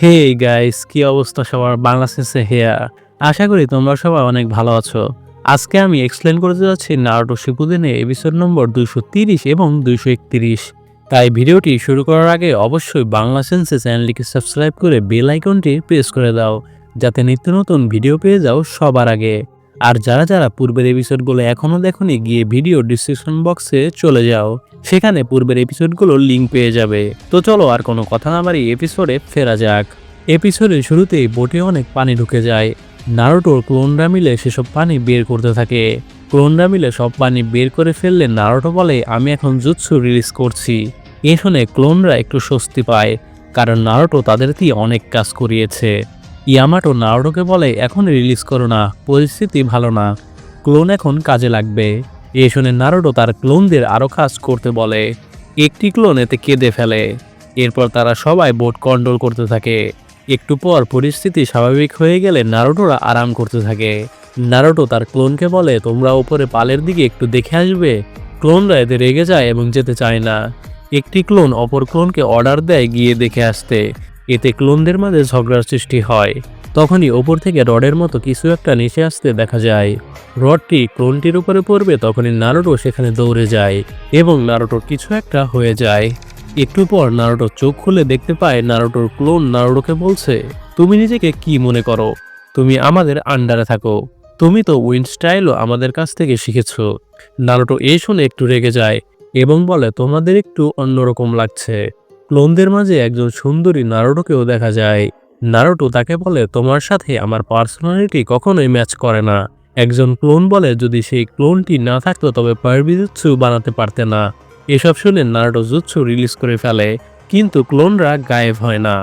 Hey guys, কি অবস্থা সবার? বাংলাদেশে হেয়া। আশা করি তোমরা সবাই অনেক ভালো আছো। আজকে আমি এক্সপ্লেন করতে যাচ্ছি নারুটো শিপুদেনের এপিসোড নম্বর 230 এবং 231। তাই ভিডিওটি শুরু করার আগে অবশ্যই বাংলা সেন্সে চ্যানেলটিকে সাবস্ক্রাইব করে বেল আইকনটি প্রেস করে দাও, যাতে নিত্য নতুন ভিডিও পেয়ে যাও সবার আগে। আর যারা যারা পূর্বের এপিসোডগুলো এখনও দেখোনি, গিয়ে ভিডিও ডিসক্রিপশন বক্সে চলে যাও, সেখানে পূর্বের এপিসোডগুলোর লিঙ্ক পেয়ে যাবে। তো চলো আর কোনো কথা না বাড়িয়ে এপিসোডে ফেরা যাক। এপিসোডের শুরুতেই বোটে অনেক পানি ঢুকে যায়। নারুটোর ক্লোনরা মিলে সেসব পানি বের করতে থাকে। ক্লোনরা মিলে সব পানি বের করে ফেললে নারুটো বলে, আমি এখন জুৎসু রিলিজ করছি। এ শুনে ক্লোনরা একটু স্বস্তি পায়, কারণ নারুটো তাদের দিয়ে অনেক কাজ করিয়েছে। ইয়ামাটো নারুটোকে বলে, এখন রিলিজ করো না, পরিস্থিতি ভালো না, ক্লোন এখন কাজে লাগবে। এ শুনে নারুটো তার ক্লোনদের আরও কাজ করতে বলে। একটি ক্লোন এতে কেঁদে ফেলে। এরপর তারা সবাই বোট কন্ট্রোল করতে থাকে। একটু পর পরিস্থিতি স্বাভাবিক হয়ে গেলে নারুটোরা আরাম করতে থাকে। নারুটো তার ক্লোনকে বলে, তোমরা উপরে পালের দিকে একটু দেখে আসবে। ক্লোনরা এতে রেগে যায় এবং যেতে চায় না। একটি ক্লোন অপর ক্লোনকে অর্ডার দেয় গিয়ে দেখে আসতে। এতে ক্লোনদের মাঝে ঝগড়ার সৃষ্টি হয়। তখনই ওপর থেকে রডের মতো কিছু একটা নিচে আসতে দেখা যায়। রডটি ক্লোনটির উপরে পড়বে, তখনই নারুটো সেখানে দৌড়ে যায় এবং নারুটোর কিছু একটা হয়ে যায়। একটু পর নারুটো চোখ খুলে দেখতে পায় নারুটোর ক্লোন নারুটোকে বলছে, তুমি নিজেকে কি মনে করো? তুমি আমাদের আন্ডারে থাকো। তুমি তো উইন্ড স্টাইলও আমাদের কাছ থেকে শিখেছো। নারুটো এই শুনে একটু রেগে যায় এবং বলে, তোমাদের একটু অন্যরকম লাগছে। ক্লোনদের মাঝে একজন সুন্দরী নারুটোকেও দেখা যায়। নারুটো তাকে বলে, তোমার সাথে আমার পার্সোনালিটি কখনোই ম্যাচ করে না। একজন ক্লোন বলে, যদি সেই ক্লোনটি না থাকতো তবে পারবিজুৎসু বানাতে পারতে না। এসব শুনে নারুটো জুৎসু রিলিজ করে ফেলে, কিন্তু ক্লোনরা গায়েব হয় না।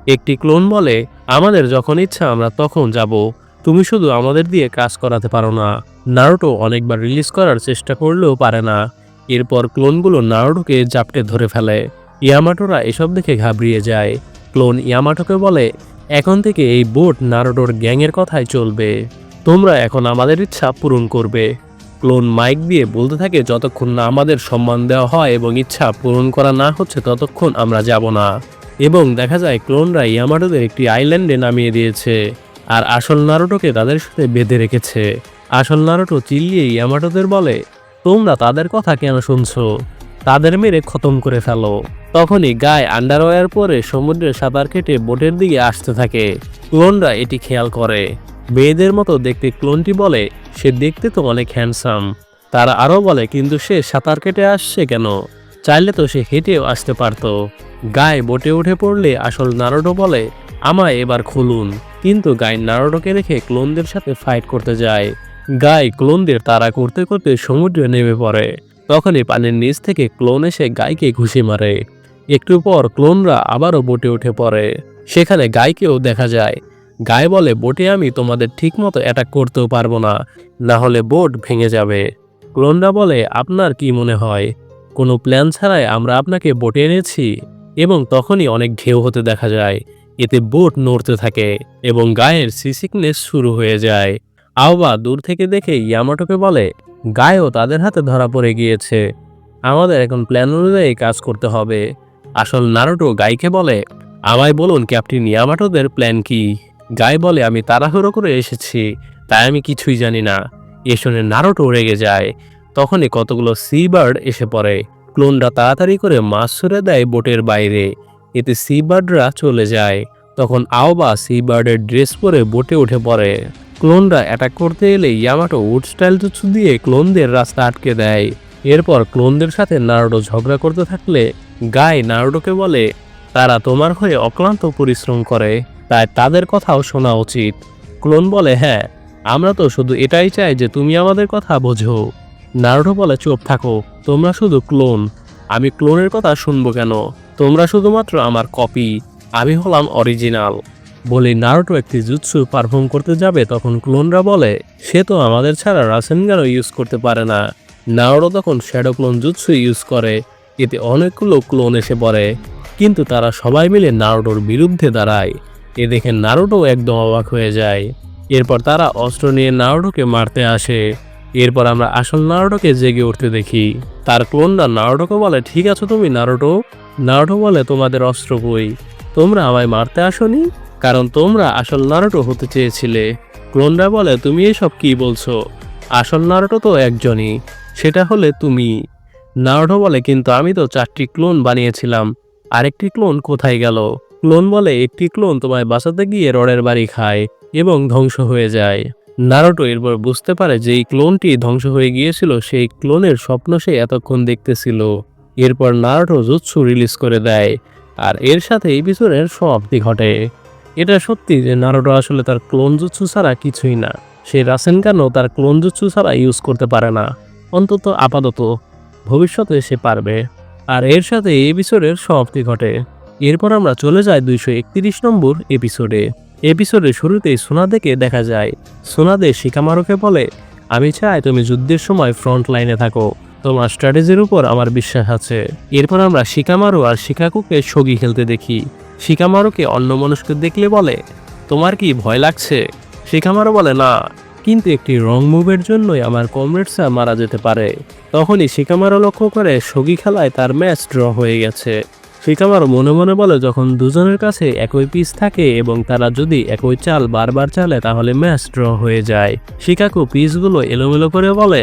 একটি ক্লোন বলে, আমাদের যখন ইচ্ছা আমরা তখন যাব, তুমি শুধু আমাদের দিয়ে কাজ করাতে পারো না। নারুটো অনেকবার রিলিজ করার চেষ্টা করলেও পারে না। এরপর ক্লোনগুলো নারুটোকে জাপটে ধরে ফেলে। ইয়ামাটোরা এসব দেখে ঘাবড়িয়ে যায়। ক্লোন ইয়ামাটোকে বলে, এখন থেকে এই বোট নারুটোর গ্যাংয়ের কথাই চলবে। তোমরা এখন আমাদের ইচ্ছা পূরণ করবে। ক্লোন মাইক দিয়ে বলতে থাকে, যতক্ষণ না আমাদের সম্মান দেওয়া হয় এবং ইচ্ছা পূরণ করা না হচ্ছে ততক্ষণ আমরা যাব না। এবং দেখা যায় ক্লোনরা ইয়ামাটোদের একটি আইল্যান্ডে নামিয়ে দিয়েছে, আর আসল নারুটোকে তাদের সাথে বেঁধে রেখেছে। আসল নারুটো চিল্লিয়ে ইয়ামাটোদের বলে, তোমরা তাদের কথা কেন শুনছো? তাদের মেরে খতম করে ফেলো। তখনই গায়ে আন্ডারওয়্যার পরে সমুদ্রে সাঁতার কেটে বোটের দিকে আসতে থাকে। ক্লোনরা এটি খেয়াল করে। মেয়েদের মতো দেখতে ক্লোনটি বলে, সে দেখতে তো অনেক হ্যান্ডসাম। তারা আরও বলে, কিন্তু সে সাঁতার কেটে আসছে কেন? চাইলে তো সে হেঁটেও আসতে পারত। গায়ে বোটে উঠে পড়লে আসল নারুটো বলে, আমায় এবার খুলুন। কিন্তু গায়ে নারুটোকে রেখে ক্লোনদের সাথে ফাইট করতে যায়। গায়ে ক্লোনদের তাড়া করতে করতে সমুদ্রে নেমে পড়ে। তখনই পানির নিচ থেকে ক্লোন এসে গাইকে ঘুষি মারে। একটু পর ক্লোনরা আবারও বোটে উঠে পড়ে। সেখানে গাইকেও দেখা যায়। গায়ে বলে, বোটে আমি তোমাদের ঠিকমতো অ্যাটাক করতেও পারবো না, না হলে বোট ভেঙে যাবে। ক্লোনরা বলে, আপনার কি মনে হয় কোনো প্ল্যান ছাড়াই আমরা আপনাকে বোটে এনেছি? এবং তখনই অনেক ঢেউ হতে দেখা যায়। এতে বোট নড়তে থাকে এবং গায়ের সিকনেস শুরু হয়ে যায়। আওবা দূর থেকে দেখে ইয়ামাটোকে বলে, গায়েও তাদের হাতে ধরা পড়ে গিয়েছে, আমাদের এখন প্ল্যান অনুযায়ী কাজ করতে হবে। আসল নারুটো গাইকে বলে, আমায় বলুন ক্যাপ্টেন ইয়ামাটোদের প্ল্যান কি? গাই বলে, আমি তাড়াহুড়ো করে এসেছি, তাই আমি কিছুই জানি না। এ শুনে নারুটো রেগে যায়। তখনই কতগুলো সি বার্ড এসে পড়ে। ক্লোনরা তাড়াতাড়ি করে মাছ ছুড়ে দেয় বোটের বাইরে। এতে সি বার্ডরা চলে যায়। তখন আওবা সি বার্ডের ড্রেস পরে বোটে উঠে পড়ে। ক্লোনরা অ্যাটাক করতে এলে ইয়ামাটো উড স্টাইল জুৎসু দিয়ে ক্লোনদের রাস্তা আটকে দেয়। এরপর ক্লোনদের সাথে নারুটো ঝগড়া করতে থাকলে গাই নারুটোকে বলে, তারা তোমার হয়ে অক্লান্ত পরিশ্রম করে, তাই তাদের কথাও শোনা উচিত। ক্লোন বলে, হ্যাঁ, আমরা তো শুধু এটাই চাই যে তুমি আমাদের কথা বোঝো। নারুটো বলে, চুপ থাকো, তোমরা শুধু ক্লোন, আমি ক্লোনের কথা শুনবো কেন? তোমরা শুধুমাত্র আমার কপি, আমি হলাম অরিজিনাল। বলে নারুটো একটি জুৎসু পারফর্ম করতে যাবে, তখন ক্লোনরা বলে, সে তো আমাদের ছাড়া রাসেনগানও ইউজ করতে পারে না। নারুটো তখন শ্যাডো ক্লোন জুৎসু ইউজ করে। এতে অনেকগুলো ক্লোন এসে পড়ে, কিন্তু তারা সবাই মিলে নারুটোর বিরুদ্ধে দাঁড়ায়। এ দেখে নারুটো একদম অবাক হয়ে যায়। এরপর তারা অস্ত্র নিয়ে নারুটোকে মারতে আসে। এরপর আমরা আসল নারুটোকে জেগে উঠতে দেখি। তার ক্লোনরা নারুটোকে বলে, ঠিক আছে তুমি নারুটো? নারুটো বলে, তোমাদের অস্ত্র কই? তোমরা আমায় মারতে আসোনি, কারণ তোমরা আসল নারুটো হতে চেয়েছিলে। ক্লোনরা বলে, তুমি এসব কি বলছো? আসল নারুটো তো একজনই, সেটা হলে তুমি। নারুটো বলে, কিন্তু আমি তো 4টি ক্লোন বানিয়েছিলাম, আরেকটি ক্লোন কোথায় গেল? ক্লোন বলে, একটি ক্লোন তোমায় বাঁচাতে গিয়ে রডের বাড়ি খায় এবং ধ্বংস হয়ে যায়। নারুটো এরপর বুঝতে পারে যে এই ক্লোনটি ধ্বংস হয়ে গিয়েছিল সেই ক্লোনের স্বপ্ন সে এতক্ষণ দেখতেছিল। এরপর নারুটো জুৎসু রিলিজ করে দেয়, আর এর সাথে এপিসোডের সমাপ্তি ঘটে। এটা সত্যি যে নারুটো আসলে তার ক্লোন জুৎসু ছাড়া কিছুই না। সে রাসেনগানও তার ক্লোন জুৎসু ছাড়া ইউজ করতে পারে না, অন্তত আপাতত। ভবিষ্যতে সে পারবে। আর এর সাথে এই এপিসোডের সমাপ্তি ঘটে। এরপর আমরা চলে যাই 231 নম্বর এপিসোডে। এপিসোডের শুরুতেই সুনাদেকে দেখা যায়। সুনাদে শিকামারুকে বলে, আমি চাই তুমি যুদ্ধের সময় ফ্রন্ট লাইনে থাকো, তোমার স্ট্র্যাটেজির উপর আমার বিশ্বাস আছে। এরপর আমরা শিকামারু আর শিকাকুকে সগি খেলতে দেখি। শিকামারুকে অন্যমনস্ক দেখলে বলে, তোমার কি ভয় লাগছে? শিকামারু বলে, না, কিন্তু একটি রং মুভের জন্যই আমার কমরেডসরা মারা যেতে পারে। তখনই শিকামারু লক্ষ্য করে সগি খেলায় তার ম্যাচ ড্র হয়ে গেছে। শিকামারু মনে মনে বলে, যখন দুজনের কাছে একই পিস থাকে এবং তারা যদি একই চাল বারবার চালে তাহলে ম্যাচ ড্র হয়ে যায়। শিকাকু পিসগুলো এলোমেলো করে বলে,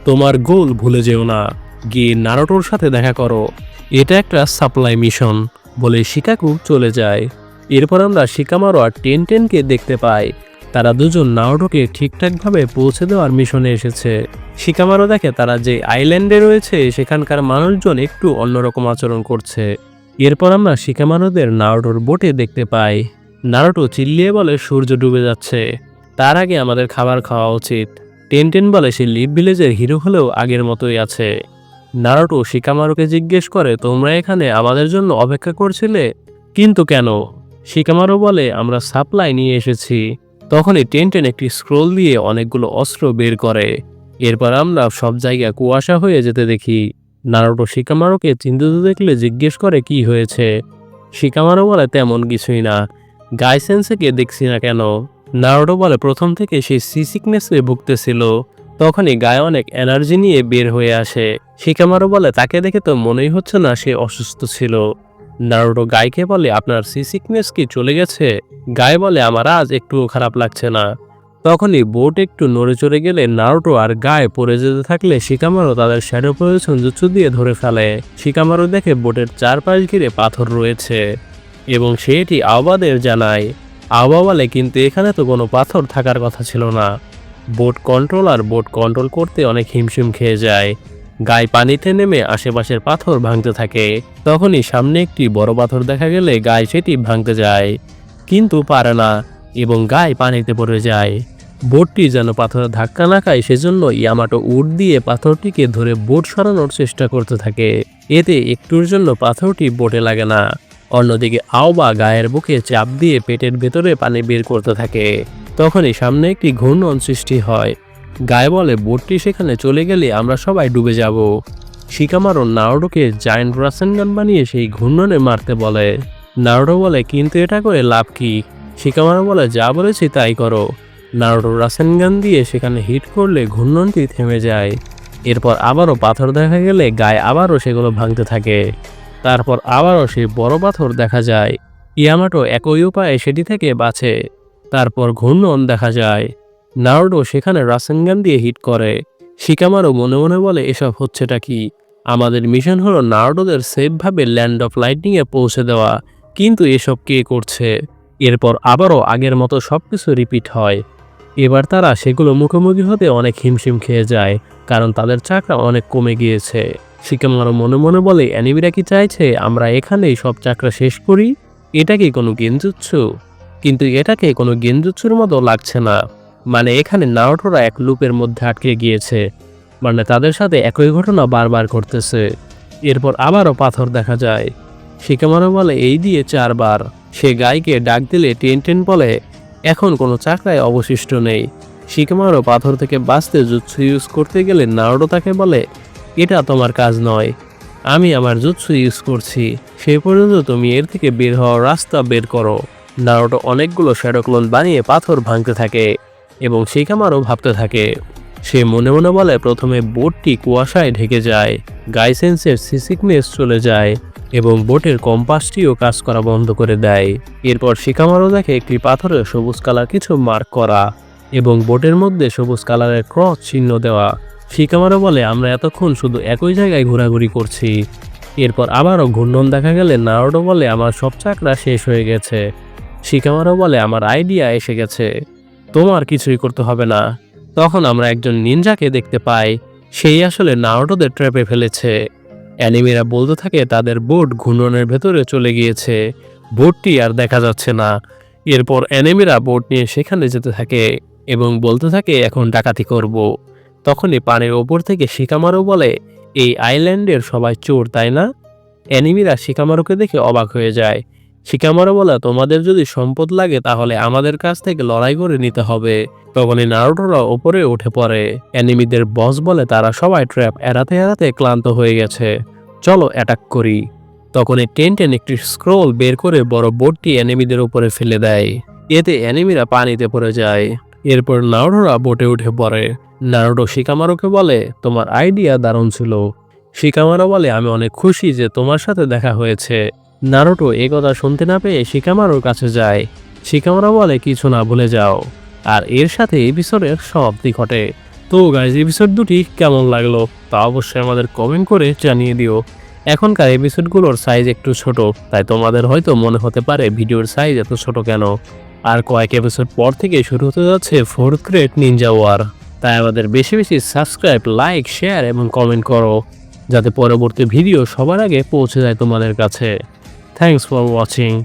তোমার গোল ভুলে যেও না, গিয়ে নারুটোর সাথে দেখা করো, এটা একটা সাপ্লাই মিশন বলে শিকাকু চলে যায়। এরপর আমরা শিকামারু আর টেনটেনকে দেখতে পাই। তারা দুজন নারুটোকে ঠিকঠাকভাবে পৌঁছে দেওয়ার মিশনে এসেছে। শিকামারু দেখে তারা যে আইল্যান্ডে রয়েছে সেখানকার মানুষজন একটু অন্যরকম আচরণ করছে। এরপর আমরা শিকামারুদের নারুটোর বোটে দেখতে পাই। নারুটো চিল্লিয়ে বলে, সূর্য ডুবে যাচ্ছে, তার আগে আমাদের খাবার খাওয়া উচিত। টেনটেন বলে, সে লিভ ভিলেজের হিরো হলেও আগের মতোই আছে। নারুটো শিকামারুকে জিজ্ঞেস করে, তোমরা এখানে আমাদের জন্য অপেক্ষা করছিলে, কিন্তু কেন? শিকামারু বলে, আমরা সাপ্লাই নিয়ে এসেছি। তখনই টেনটেন একটি স্ক্রোল দিয়ে অনেকগুলো অস্ত্র বের করে। এরপর আমরা সব জায়গা কুয়াশা হয়ে যেতে দেখি। নারুটো শিকামারুকে চিন্তিত দেখলে জিজ্ঞেস করে, কি হয়েছে? শিকামারু বলে, তেমন কিছুই না, গাই সেন্সেকে দেখছি না কেন? নারুটো বলে, প্রথম থেকে সে সি সিকনেসে ভুগতেছিল। তখনই গায়ে অনেক এনার্জি নিয়ে বের হয়ে আসে। শিকামারু বলে, তাকে দেখে তো মনেই হচ্ছে না সে অসুস্থ ছিল। নারুটো গাইকে বলে, আপনার সি সিকনেস কি চলে গেছে? গাই বলে, আমার আজ একটুও খারাপ লাগছে না। তখনই বোট একটু নড়ে চড়ে গেলে নারুটো আর গায়ে পড়ে যেতে থাকলে শিকামারু তাদের শ্যাডো প্রয়োজন জুৎসু দিয়ে ধরে ফেলে। শিকামারু দেখে বোটের চারপাশ ঘিরে পাথর রয়েছে এবং সে এটি আওবাদের জানায়। আওবা বলে, কিন্তু এখানে তো কোনো পাথর থাকার কথা ছিল না। বোট কন্ট্রোল করতে অনেক হিমশিম খেয়ে যায়। গায়ে পানিতে নেমে আশেপাশের পাথর ভাঙতে থাকে। তখনই সামনে একটি বড় পাথর দেখা গেলে গায়ে সেটি ভাঙতে যায়, কিন্তু পারে না এবং গায়ে পানিতে পড়ে যায়। বোটটি যেন পাথরে ধাক্কা না খায় সেজন্য ইয়ামাটো উড দিয়ে পাথরটিকে ধরে বোট সরানোর চেষ্টা করতে থাকে। এতে একটুর জন্য পাথরটি বোটে লাগে না। অন্যদিকে আওবা গায়ের বুকে চাপ দিয়ে পেটের ভেতরে পানি বের করতে থাকে। তখনই সামনে একটি ঘূর্ণন সৃষ্টি হয়। গায়ে বলে, বোটটি সেখানে চলে গেলে আমরা সবাই ডুবে যাব। শিকামারু নারুটোকে জায়ান্ট রাসেনগান বানিয়ে সেই ঘূর্ণনে মারতে বলে। নারুটো বলে, কিন্তু এটা করে লাভ কি? শিকামারু বলে, যা বলেছি তাই করো। নারুটো রাসেনগান দিয়ে সেখানে হিট করলে ঘূর্ণনটি থেমে যায়। এরপর আবারও পাথর দেখা গেলে গায়ে আবারও সেগুলো ভাঙতে থাকে। তারপর আবারও সেই বড় পাথর দেখা যায়। ইয়ামাটো একই উপায়ে সেটি থেকে বাঁচে। তারপর ঘূর্ণন দেখা যায়। নারুটো সেখানে রাসেনগান দিয়ে হিট করে। শিকামারু মনে মনে বলে, এসব হচ্ছেটা কি? আমাদের মিশন হলো নারুটোদের সেফভাবে ল্যান্ড অফ লাইটনিংয়ে পৌঁছে দেওয়া, কিন্তু এসব কে করছে? এরপর আবারও আগের মতো সবকিছু রিপিট হয়। এবার তারা সেগুলো মুখোমুখি হতে অনেক হিমশিম খেয়ে যায়, কারণ তাদের চাকরা অনেক কমে গিয়েছে। শিকামারু মনে মনে বলে, অ্যানিমিরা কি চাইছে আমরা এখানেই সব চাকরা শেষ করি? এটা কি কোনো গেনজুৎসু? কিন্তু এটাকে কোনো গেনজুৎসুর মতো লাগছে না। মানে এখানে নারুটোরা এক লুপের মধ্যে আটকে গিয়েছে, মানে তাদের সাথে একই ঘটনা বারবার ঘটতেছে। এরপর আবারও পাথর দেখা যায়। শিকামারু বলে, এই দিয়ে 4 বার। সে গাইকে ডাক দিলে টেনটেন বলে, এখন কোনো চাকরায় অবশিষ্ট নেই। শিকামারু পাথর থেকে বাঁচতে জুৎসু ইউজ করতে গেলে নারুটো তাকে বলে, এটা তোমার কাজ নয়, আমি আমার জুৎসু ইউজ করছি, সে পর্যন্ত তুমি এর থেকে বের হওয়ার রাস্তা বের করো। নারুটো অনেকগুলো শ্যাডো ক্লোন বানিয়ে পাথর ভাঙতে থাকে এবং শিকামারু ভাবতে থাকে। সে মনে মনে বলে, প্রথমে বোটটি কুয়াশায় ঢেকে যায়, গাই সেন্সের সিসিকনেস চলে যায়, এবং বোটের কম্পাসটিও কাজ করা বন্ধ করে দেয়। এরপর শিকামারু দেখে একটি পাথরে সবুজ কালার কিছু মার্ক করা এবং বোটের মধ্যে সবুজ কালারের ক্রস চিহ্ন দেওয়া। শিকামারু বলে, আমরা এতক্ষণ শুধু একই জায়গায় ঘোরাঘুরি করছি। এরপর আবারও ঘূর্ণন দেখা গেলে নারুটো বলে, আমার সব চাকরা শেষ হয়ে গেছে। শিকামারু বলে, আমার আইডিয়া এসে গেছে, তোমার কিছুই করতে হবে না। তখন আমরা একজন নিনজাকে দেখতে পাই, সেই আসলে নারুটোদের ট্র্যাপে ফেলেছে। অ্যানিমিরা বলতে থাকে তাদের বোট ঘূর্ণনের ভেতরে চলে গিয়েছে, বোটটি আর দেখা যাচ্ছে না। এরপর অ্যানিমিরা বোট নিয়ে সেখানে যেতে থাকে এবং বলতে থাকে এখন ডাকাতি করব। তখনই পানির ওপর থেকে শিকামারু বলে, এই আইল্যান্ডের সবাই চোর তাই না? অ্যানিমিরা শিকামারুকে দেখে অবাক হয়ে যায়। শিকামারু বলে, তোমাদের যদি সম্পদ লাগে তাহলে আমাদের কাছ থেকে লড়াই করে নিতে হবে। তখনই নারুটোরা ওপরে উঠে পড়ে। অ্যানিমিদের বস বলে, তারা সবাই ট্র্যাপ এড়াতে এড়াতে ক্লান্ত হয়ে গেছে, চলো অ্যাটাক করি। তখনই টেনটেন একটি স্ক্রোল বের করে বড় বোটটি অ্যানিমিদের উপরে ফেলে দেয়। এতে অ্যানিমিরা পানিতে পড়ে যায়। এরপর নারুটোরা বোটে উঠে পড়ে। নারুটো শিকামারুকে বলে, তোমার আইডিয়া দারুণ ছিল। শিকামারু বলে, আমি অনেক খুশি যে তোমার সাথে দেখা হয়েছে। নারুটো এই কথা শুনতে না পেয়ে শিকামারুর কাছে যায়। শিকামারু বলে, কিছু না, ভুলে যাও। আর এর সাথে এপিসোডের সমাপ্তি ঘটে। তো গাইজ, এপিসোড দুটি কেমন লাগলো তা অবশ্যই আমাদের কমেন্ট করে জানিয়ে দিও। এখনকার এপিসোডগুলোর সাইজ একটু ছোট, তাই তোমাদের হয়তো মনে হতে পারে ভিডিওর সাইজ এত ছোট কেন। আর কয়েক এপিসোড পর থেকে শুরু হতে যাচ্ছে 4th গ্রেড নিনজা ওয়ার। তাই আমাদের বেশি বেশি সাবস্ক্রাইব, লাইক, শেয়ার এবং কমেন্ট করো, যাতে পরবর্তী ভিডিও সবার আগে পৌঁছে যায় তোমাদের কাছে। Thanks for watching.